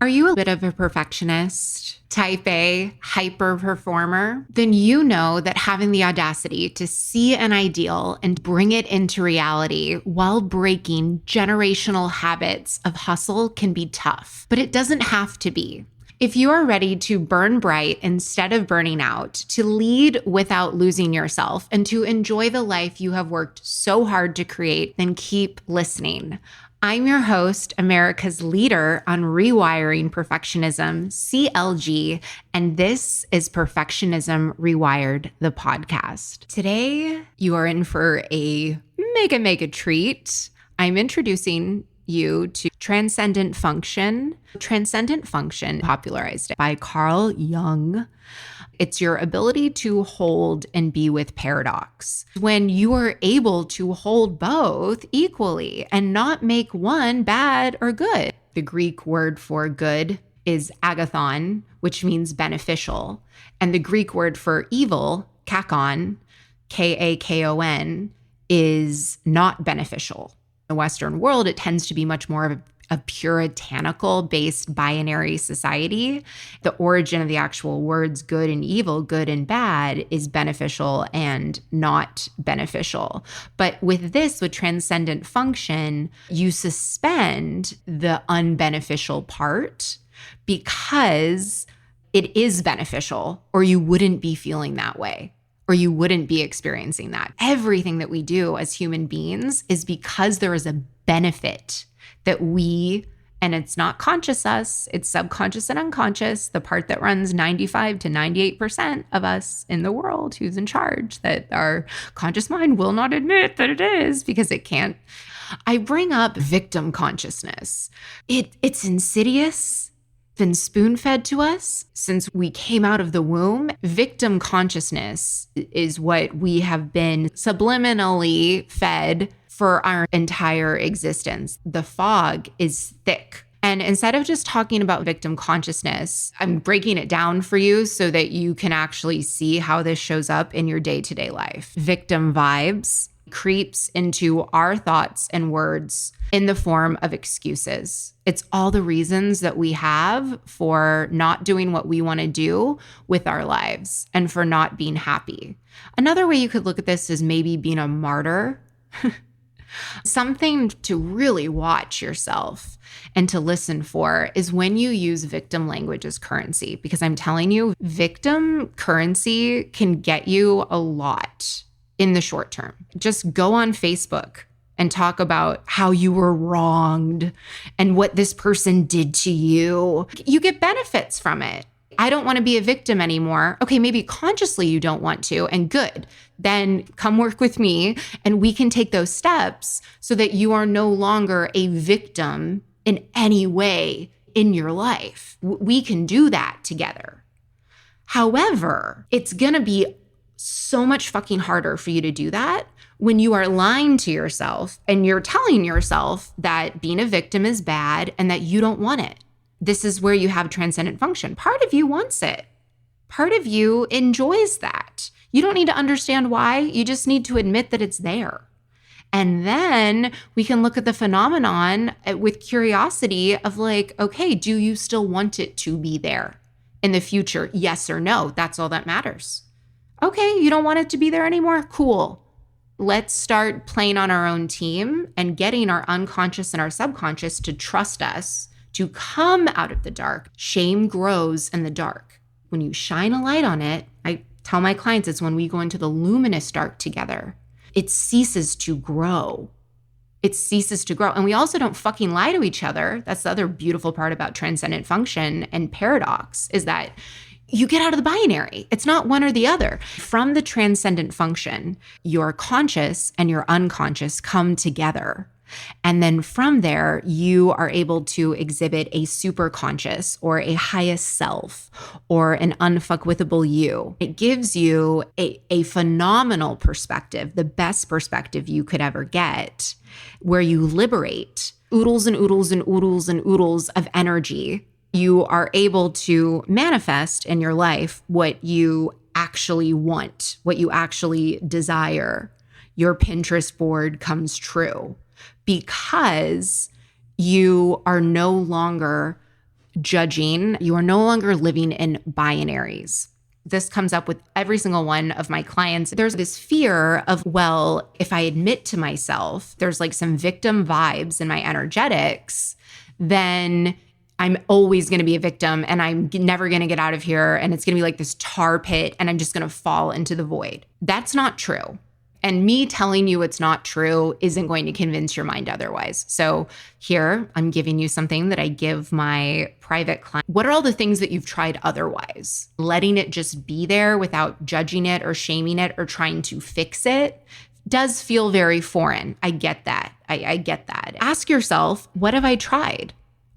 Are you a bit of a perfectionist, type A, hyper performer? Then you know that having the audacity to see an ideal and bring it into reality while breaking generational habits of hustle can be tough, but it doesn't have to be. If you are ready to burn bright instead of burning out, to lead without losing yourself, and to enjoy the life you have worked so hard to create, then keep listening. I'm your host, America's leader on rewiring perfectionism, CLG, and this is Perfectionism Rewired, the podcast. Today, you are in for a mega treat. I'm introducing you to Transcendent Function. Transcendent Function, popularized by Carl Jung. It's your ability to hold and be with paradox. When you are able to hold both equally and not make one bad or good. The Greek word for good is agathon, which means beneficial. And the Greek word for evil, kakon, K-A-K-O-N, is not beneficial. In the Western world, it tends to be much more of a puritanical-based binary society. The origin of the actual words good and evil, good and bad, is beneficial and not beneficial. But with transcendent function, you suspend the unbeneficial part because it is beneficial, or you wouldn't be feeling that way, or you wouldn't be experiencing that. Everything that we do as human beings is because there is a benefit that we, and it's not conscious us, it's subconscious and unconscious, the part that runs 95 to 98% of us in the world who's in charge, that our conscious mind will not admit that it is because it can't. I bring up victim consciousness. It's insidious, been spoon-fed to us since we came out of the womb. Victim consciousness is what we have been subliminally fed for our entire existence. The fog is thick. And instead of just talking about victim consciousness, I'm breaking it down for you so that you can actually see how this shows up in your day-to-day life. Victim vibes creeps into our thoughts and words in the form of excuses. It's all the reasons that we have for not doing what we want to do with our lives and for not being happy. Another way you could look at this is maybe being a martyr. Something to really watch yourself and to listen for is when you use victim language as currency, because I'm telling you, victim currency can get you a lot in the short term. Just go on Facebook and talk about how you were wronged and what this person did to you. You get benefits from it. I don't want to be a victim anymore. Okay, maybe consciously you don't want to, and good. Then come work with me and we can take those steps so that you are no longer a victim in any way in your life. We can do that together. However, it's going to be so much fucking harder for you to do that when you are lying to yourself and you're telling yourself that being a victim is bad and that you don't want it. This is where you have transcendent function. Part of you wants it. Part of you enjoys that. You don't need to understand why. You just need to admit that it's there. And then we can look at the phenomenon with curiosity of like, okay, do you still want it to be there in the future? Yes or no? That's all that matters. Okay, you don't want it to be there anymore? Cool. Let's start playing on our own team and getting our unconscious and our subconscious to trust us to come out of the dark. Shame grows in the dark. When you shine a light on it, I tell my clients it's when we go into the luminous dark together, it ceases to grow. It ceases to grow. And we also don't fucking lie to each other. That's the other beautiful part about transcendent function and paradox is that you get out of the binary. It's not one or the other. From the transcendent function, your conscious and your unconscious come together. And then from there, you are able to exhibit a superconscious or a highest self or an unfuckwithable you. It gives you a phenomenal perspective, the best perspective you could ever get, where you liberate oodles and oodles and oodles and oodles of energy. You are able to manifest in your life what you actually want, what you actually desire. Your Pinterest board comes true. Because you are no longer judging. You are no longer living in binaries. This comes up with every single one of my clients. There's this fear of, well, if I admit to myself, there's like some victim vibes in my energetics, then I'm always going to be a victim and I'm never going to get out of here. And it's going to be like this tar pit and I'm just going to fall into the void. That's not true. And me telling you it's not true isn't going to convince your mind otherwise. So here, I'm giving you something that I give my private client. What are all the things that you've tried otherwise? Letting it just be there without judging it or shaming it or trying to fix it does feel very foreign. I get that. I get that. Ask yourself, what have I tried?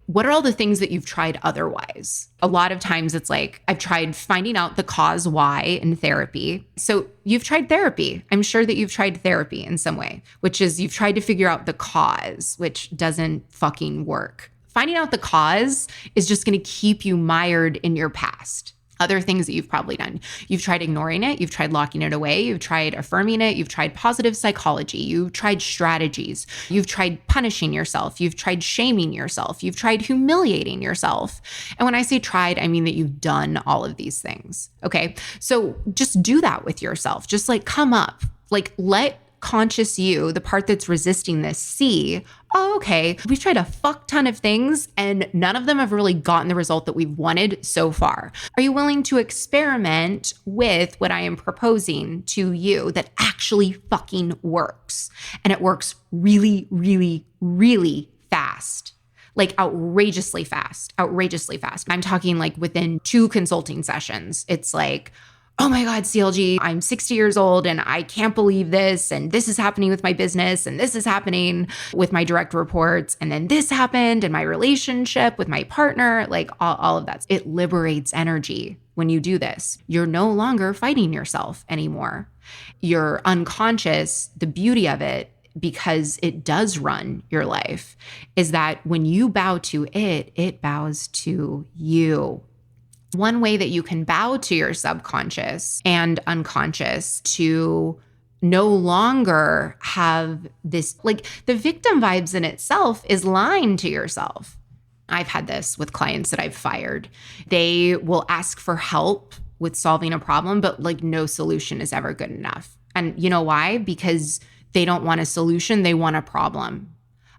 What are all the things that you've tried otherwise? A lot of times it's like, I've tried finding out the cause why in therapy. So you've tried therapy. I'm sure that you've tried therapy in some way, which is you've tried to figure out the cause, which doesn't fucking work. Finding out the cause is just going to keep you mired in your past. Other things that you've probably done. You've tried ignoring it. You've tried locking it away. You've tried affirming it. You've tried positive psychology. You've tried strategies. You've tried punishing yourself. You've tried shaming yourself. You've tried humiliating yourself. And when I say tried, I mean that you've done all of these things. Okay. So just do that with yourself. Just like come up, like let conscious you, the part that's resisting this, see, oh, okay, we've tried a fuck ton of things and none of them have really gotten the result that we've wanted so far. Are you willing to experiment with what I am proposing to you that actually fucking works? And it works really, really, really fast. Like outrageously fast. I'm talking like within 2 consulting sessions. It's like, oh my God, CLG, I'm 60 years old and I can't believe this. And this is happening with my business. And this is happening with my direct reports. And then this happened in my relationship with my partner, like all of that. It liberates energy when you do this. You're no longer fighting yourself anymore. You're unconscious. The beauty of it, because it does run your life, is that when you bow to it, it bows to you. One way that you can bow to your subconscious and unconscious to no longer have this, like the victim vibes in itself is lying to yourself. I've had this with clients that I've fired. They will ask for help with solving a problem, but like no solution is ever good enough. And you know why? Because they don't want a solution, they want a problem.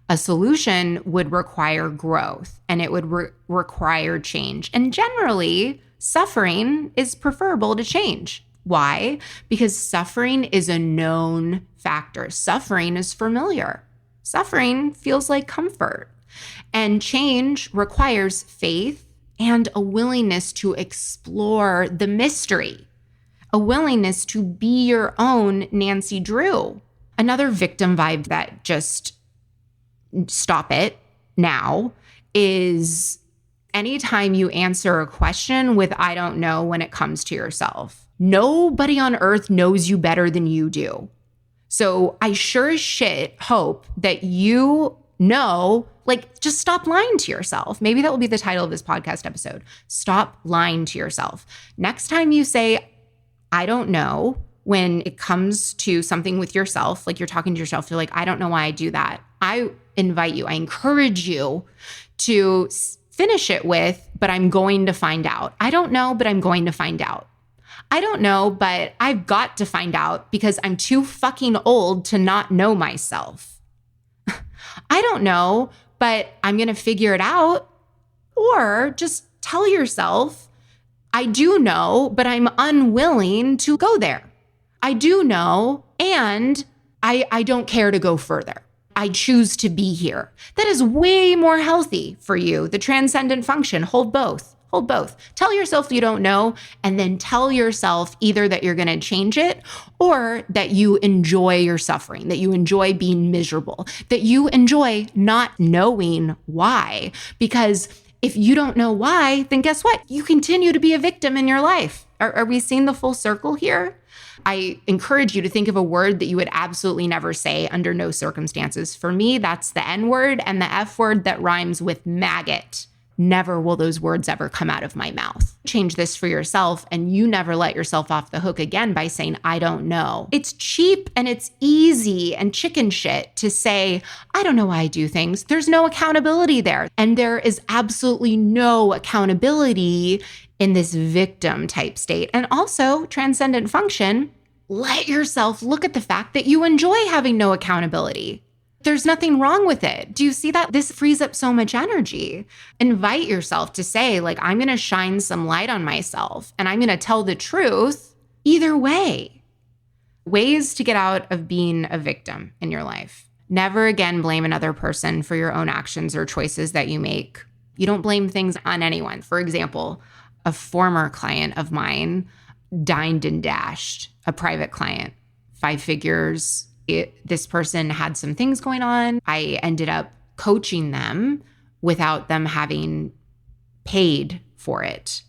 A solution would require growth and it would require change. And generally, suffering is preferable to change. Why? Because suffering is a known factor. Suffering is familiar. Suffering feels like comfort. And change requires faith and a willingness to explore the mystery, a willingness to be your own Nancy Drew. Another victim vibe that just stop it now is anytime you answer a question with I don't know when it comes to yourself. Nobody on earth knows you better than you do. So I sure as shit hope that you know, like just stop lying to yourself. Maybe that will be the title of this podcast episode. Stop lying to yourself. Next time you say, I don't know, when it comes to something with yourself, like you're talking to yourself, you're like, I don't know why I do that. I invite you, I encourage you to finish it with, but I'm going to find out. I don't know, but I'm going to find out. I don't know, but I've got to find out because I'm too fucking old to not know myself. I don't know, but I'm going to figure it out. Or just tell yourself, I do know, but I'm unwilling to go there. I do know, and I don't care to go further. I choose to be here. That is way more healthy for you. The transcendent function, hold both. Hold both. Tell yourself you don't know, and then tell yourself either that you're going to change it or that you enjoy your suffering, that you enjoy being miserable, that you enjoy not knowing why. Because if you don't know why, then guess what? You continue to be a victim in your life. Are we seeing the full circle here? I encourage you to think of a word that you would absolutely never say under no circumstances. For me, that's the N word and the F word that rhymes with maggot. never will those words ever come out of my mouth. Change this for yourself, and you never let yourself off the hook again by saying, I don't know. It's cheap and it's easy and chicken shit to say, I don't know why I do things. There's no accountability there. And there is absolutely no accountability in this victim type state. And also, Transcendent Function, let yourself look at the fact that you enjoy having no accountability. There's nothing wrong with it. Do you see that? This frees up so much energy. Invite yourself to say, like, I'm going to shine some light on myself and I'm going to tell the truth either way. Ways to get out of being a victim in your life. Never again blame another person for your own actions or choices that you make. You don't blame things on anyone. For example, a former client of mine dined and dashed, a private client, 5 figures. This person had some things going on. I ended up coaching them without them having paid for it.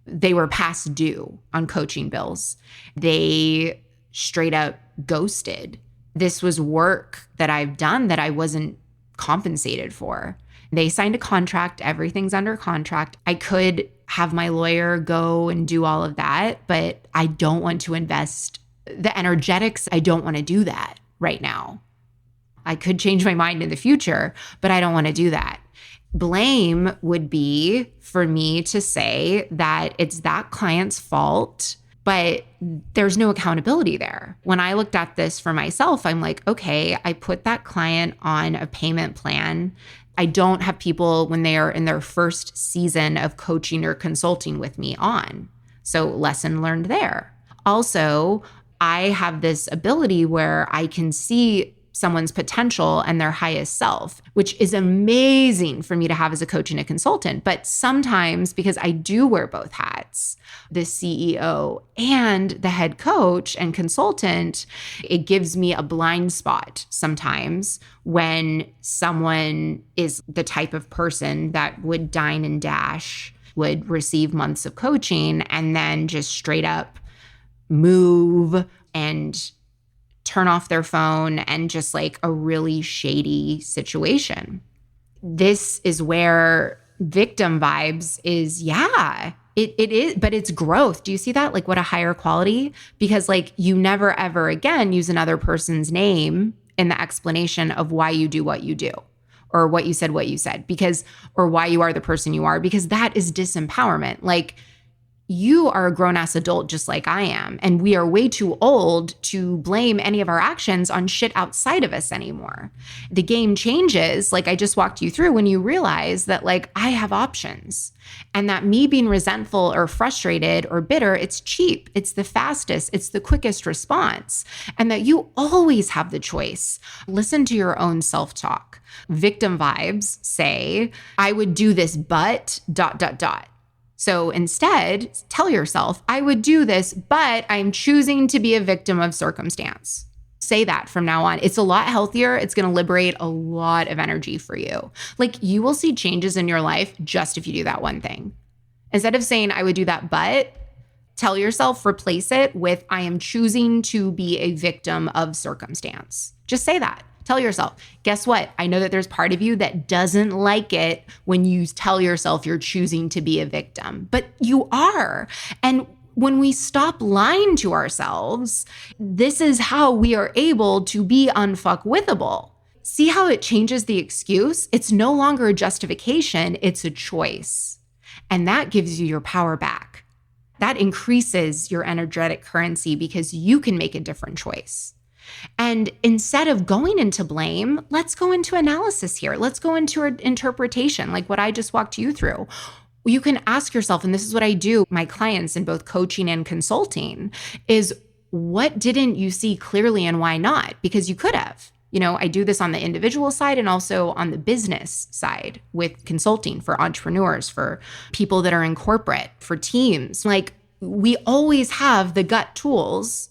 They were past due on coaching bills. They straight up ghosted. This was work that I've done that I wasn't compensated for. They signed a contract. Everything's under contract. I could have my lawyer go and do all of that, but I don't want to invest the energetics. I don't want to do that right now. I could change my mind in the future, but I don't want to do that. Blame would be for me to say that it's that client's fault, but there's no accountability there. When I looked at this for myself, I'm like, okay, I put that client on a payment plan. I don't have people when they are in their first season of coaching or consulting with me on. So lesson learned there. Also, I have this ability where I can see someone's potential and their highest self, which is amazing for me to have as a coach and a consultant. But sometimes, because I do wear both hats, the CEO and the head coach and consultant, it gives me a blind spot sometimes when someone is the type of person that would dine and dash, would receive months of coaching, and then just straight up move and turn off their phone and just like a really shady situation. This is where victim vibes is, it is, but it's growth. Do you see that? Like what a higher quality, because like you never ever again use another person's name in the explanation of why you do what you do or what you said, because, or why you are the person you are, because that is disempowerment. Like, you are a grown-ass adult just like I am, and we are way too old to blame any of our actions on shit outside of us anymore. The game changes, like I just walked you through, when you realize that like I have options, and that me being resentful or frustrated or bitter, it's cheap, it's the fastest, it's the quickest response, and that you always have the choice. Listen to your own self-talk. Victim vibes say, I would do this, but ... So instead, tell yourself, I would do this, but I'm choosing to be a victim of circumstance. Say that from now on. It's a lot healthier. It's going to liberate a lot of energy for you. Like you will see changes in your life just if you do that one thing. Instead of saying, I would do that, but tell yourself, replace it with, I am choosing to be a victim of circumstance. Just say that. Tell yourself, guess what? I know that there's part of you that doesn't like it when you tell yourself you're choosing to be a victim, but you are. And when we stop lying to ourselves, this is how we are able to be unfuckwithable. See how it changes the excuse? It's no longer a justification, it's a choice. And that gives you your power back. That increases your energetic currency because you can make a different choice. And instead of going into blame, let's go into analysis here. Let's go into interpretation, like what I just walked you through. You can ask yourself, and this is what I do, my clients in both coaching and consulting, is what didn't you see clearly and why not? Because you could have. You know, I do this on the individual side and also on the business side with consulting for entrepreneurs, for people that are in corporate, for teams. Like we always have the gut tools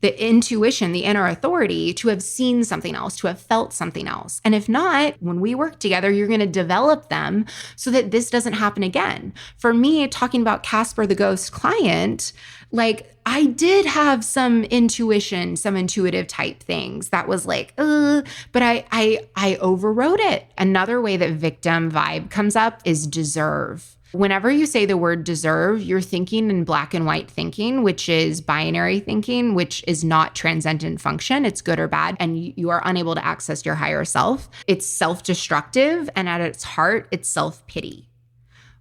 the intuition, the inner authority to have seen something else, to have felt something else. And if not, when we work together, you're going to develop them so that this doesn't happen again. For me, talking about Casper the Ghost client, like I did have some intuition, some intuitive type things that was like, but I overrode it. Another way that victim vibe comes up is deserve. Whenever you say the word deserve, you're thinking in black and white thinking, which is binary thinking, which is not transcendent function. It's good or bad, and you are unable to access your higher self. It's self-destructive, and at its heart, it's self-pity.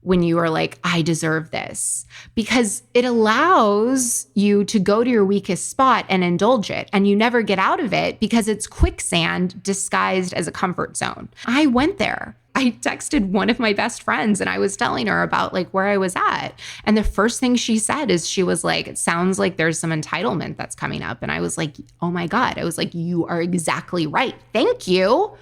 When you are like, I deserve this, because it allows you to go to your weakest spot and indulge it, and you never get out of it because it's quicksand disguised as a comfort zone. I went there. I texted one of my best friends and I was telling her about like where I was at. And the first thing she said is she was like, it sounds like there's some entitlement that's coming up. And I was like, oh my God. I was like, you are exactly right. Thank you.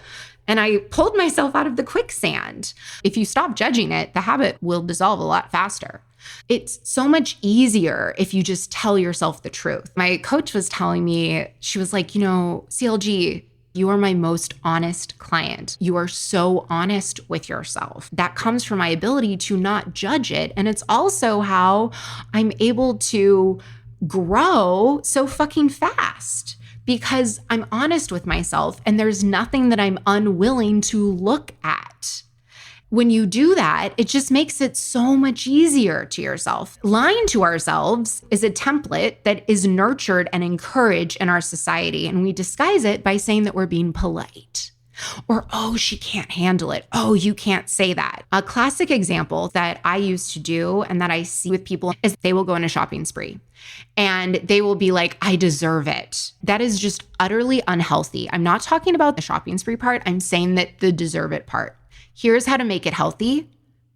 And I pulled myself out of the quicksand. If you stop judging it, the habit will dissolve a lot faster. It's so much easier if you just tell yourself the truth. My coach was telling me, she was like, CLG, you are my most honest client. You are so honest with yourself. That comes from my ability to not judge it. And it's also how I'm able to grow so fucking fast because I'm honest with myself and there's nothing that I'm unwilling to look at. When you do that, it just makes it so much easier to yourself. Lying to ourselves is a template that is nurtured and encouraged in our society. And we disguise it by saying that we're being polite. Or, oh, she can't handle it. Oh, you can't say that. A classic example that I used to do and that I see with people is they will go on a shopping spree and they will be like, I deserve it. That is just utterly unhealthy. I'm not talking about the shopping spree part. I'm saying that the deserve it part. Here's how to make it healthy.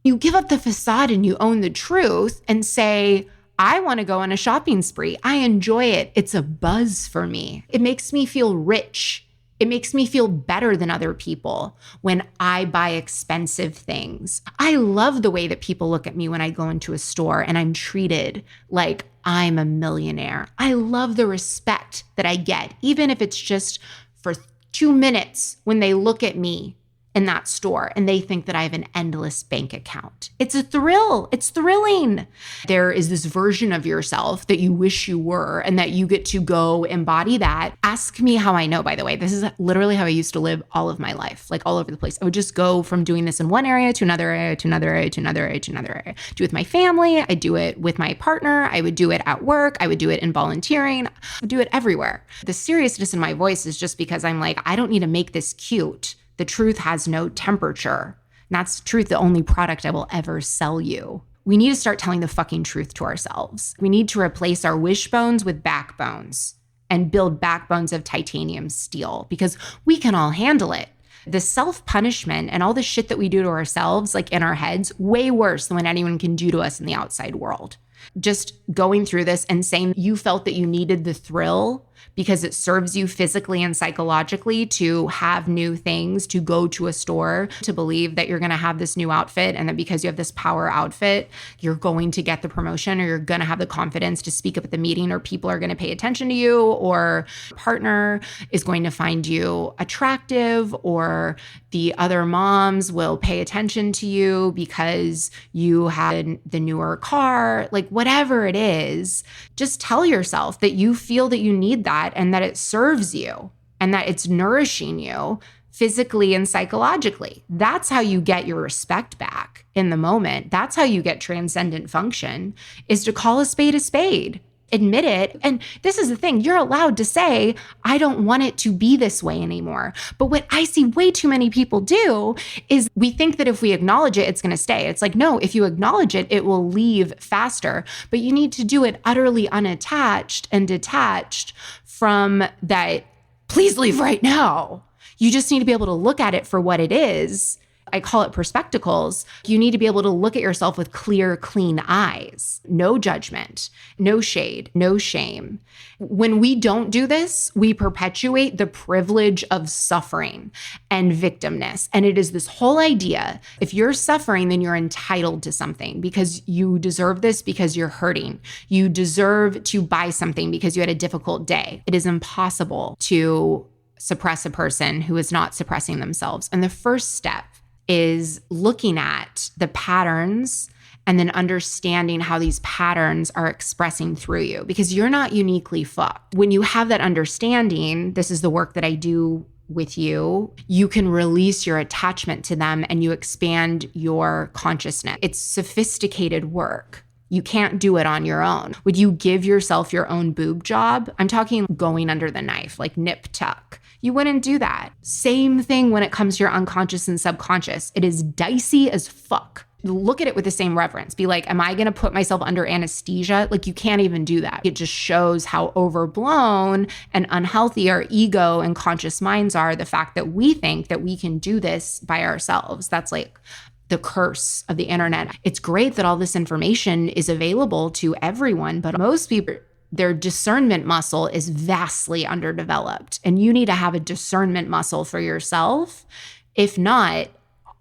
You give up the facade and you own the truth and say, I want to go on a shopping spree. I enjoy it. It's a buzz for me. It makes me feel rich. It makes me feel better than other people when I buy expensive things. I love the way that people look at me when I go into a store and I'm treated like I'm a millionaire. I love the respect that I get, even if it's just for 2 minutes when they look at me in that store and they think that I have an endless bank account. It's a thrill. It's thrilling. There is this version of yourself that you wish you were and that you get to go embody that. Ask me how I know, by the way. This is literally how I used to live all of my life, like all over the place. I would just go from doing this in one area to another area, to another area, to another area, to another area. Do it with my family. I do it with my partner. I would do it at work. I would do it in volunteering. I would do it everywhere. The seriousness in my voice is just because I'm like, I don't need to make this cute. The truth has no temperature. And that's the truth, the only product I will ever sell you. We need to start telling the fucking truth to ourselves. We need to replace our wishbones with backbones and build backbones of titanium steel because we can all handle it. The self-punishment and all the shit that we do to ourselves, like in our heads, way worse than what anyone can do to us in the outside world. Just going through this and saying you felt that you needed the thrill because it serves you physically and psychologically to have new things, to go to a store, to believe that you're going to have this new outfit and that because you have this power outfit, you're going to get the promotion or you're going to have the confidence to speak up at the meeting or people are going to pay attention to you or your partner is going to find you attractive or the other moms will pay attention to you because you had the newer car, like whatever it is, just tell yourself that you feel that you need that and that it serves you and that it's nourishing you physically and psychologically. That's how you get your respect back in the moment. That's how you get transcendent function, is to call a spade, admit it. And this is the thing, you're allowed to say, I don't want it to be this way anymore. But what I see way too many people do is we think that if we acknowledge it, it's going to stay. It's like, no, if you acknowledge it, it will leave faster. But you need to do it utterly unattached and detached from that, please leave right now. You just need to be able to look at it for what it is, I call it perspectacles. You need to be able to look at yourself with clear, clean eyes. No judgment, no shade, no shame. When we don't do this, we perpetuate the privilege of suffering and victimness. And it is this whole idea, if you're suffering, then you're entitled to something because you deserve this because you're hurting. You deserve to buy something because you had a difficult day. It is impossible to suppress a person who is not suppressing themselves. And the first step is looking at the patterns and then understanding how these patterns are expressing through you, because you're not uniquely fucked. When you have that understanding, this is the work that I do with you, you can release your attachment to them and you expand your consciousness. It's sophisticated work. You can't do it on your own. Would you give yourself your own boob job? I'm talking going under the knife, like nip tuck. You wouldn't do that. Same thing when it comes to your unconscious and subconscious. It is dicey as fuck. Look at it with the same reverence. Be like, am I going to put myself under anesthesia? Like, you can't even do that. It just shows how overblown and unhealthy our ego and conscious minds are. The fact that we think that we can do this by ourselves. That's like the curse of the internet. It's great that all this information is available to everyone, but most people, their discernment muscle is vastly underdeveloped. And you need to have a discernment muscle for yourself. If not,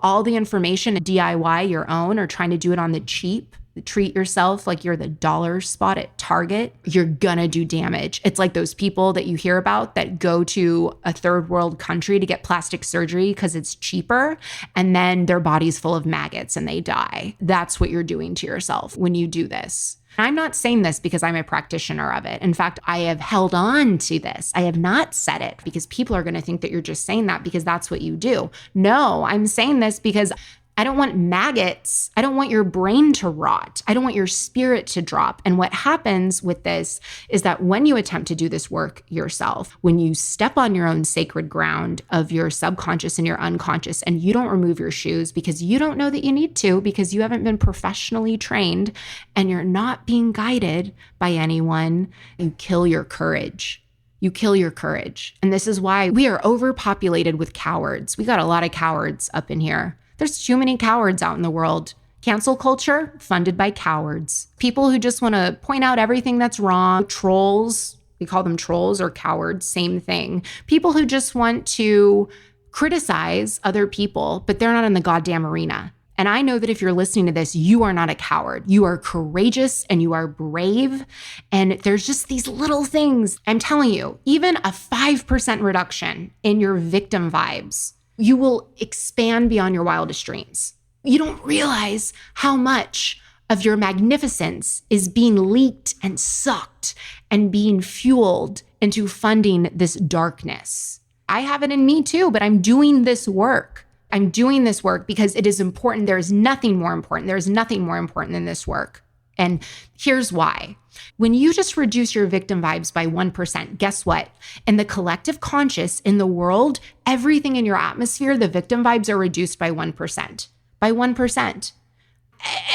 all the information, DIY your own, or trying to do it on the cheap, treat yourself like you're the dollar spot at Target, you're gonna do damage. It's like those people that you hear about that go to a third world country to get plastic surgery because it's cheaper, and then their body's full of maggots and they die. That's what you're doing to yourself when you do this. I'm not saying this because I'm a practitioner of it. In fact, I have held on to this. I have not said it because people are going to think that you're just saying that because that's what you do. No, I'm saying this because I don't want maggots. I don't want your brain to rot. I don't want your spirit to drop. And what happens with this is that when you attempt to do this work yourself, when you step on your own sacred ground of your subconscious and your unconscious, and you don't remove your shoes because you don't know that you need to, because you haven't been professionally trained and you're not being guided by anyone, you kill your courage. You kill your courage. And this is why we are overpopulated with cowards. We got a lot of cowards up in here. There's too many cowards out in the world. Cancel culture, funded by cowards. People who just want to point out everything that's wrong. Trolls, we call them trolls or cowards, same thing. People who just want to criticize other people, but they're not in the goddamn arena. And I know that if you're listening to this, you are not a coward. You are courageous and you are brave. And there's just these little things. I'm telling you, even a 5% reduction in your victim vibes, you will expand beyond your wildest dreams. You don't realize how much of your magnificence is being leaked and sucked and being fueled into funding this darkness. I have it in me too, but I'm doing this work. I'm doing this work because it is important. There is nothing more important. There is nothing more important than this work. And here's why. When you just reduce your victim vibes by 1%, guess what? In the collective conscious in the world, everything in your atmosphere, the victim vibes are reduced by 1%. By 1%.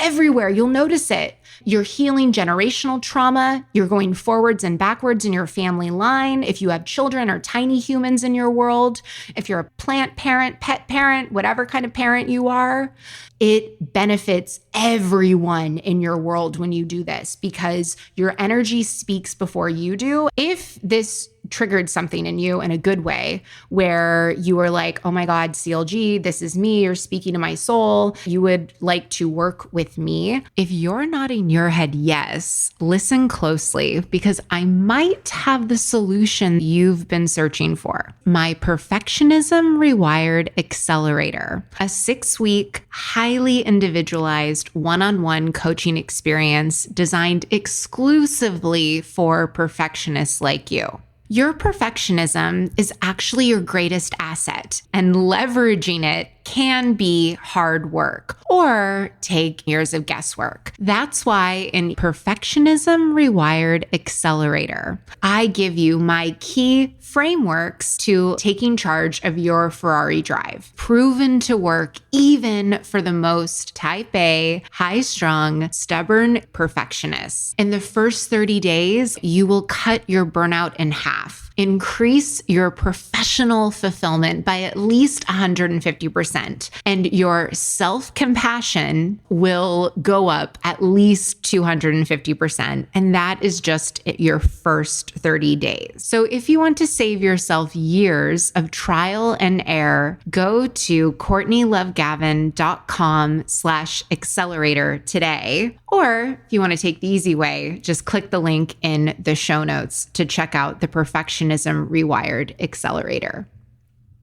Everywhere, you'll notice it. You're healing generational trauma. You're going forwards and backwards in your family line. If you have children or tiny humans in your world, if you're a plant parent, pet parent, whatever kind of parent you are, it benefits everyone in your world when you do this because your energy speaks before you do. If this triggered something in you in a good way where you were like, oh my God, CLG, this is me, you're speaking to my soul, you would like to work with me. If you're nodding your head yes, listen closely because I might have the solution you've been searching for. My Perfectionism Rewired Accelerator, a 6-week, highly individualized one-on-one coaching experience designed exclusively for perfectionists like you. Your perfectionism is actually your greatest asset, and leveraging it can be hard work or take years of guesswork. That's why in Perfectionism Rewired Accelerator, I give you my key frameworks to taking charge of your Ferrari drive, proven to work even for the most type A, high-strung, stubborn perfectionists. In the first 30 days, you will cut your burnout in half, increase your professional fulfillment by at least 150%, 100%. And your self-compassion will go up at least 250%. And that is just your first 30 days. So if you want to save yourself years of trial and error, go to CourtneyLoveGavin.com/accelerator today. Or if you want to take the easy way, just click the link in the show notes to check out the Perfectionism Rewired Accelerator.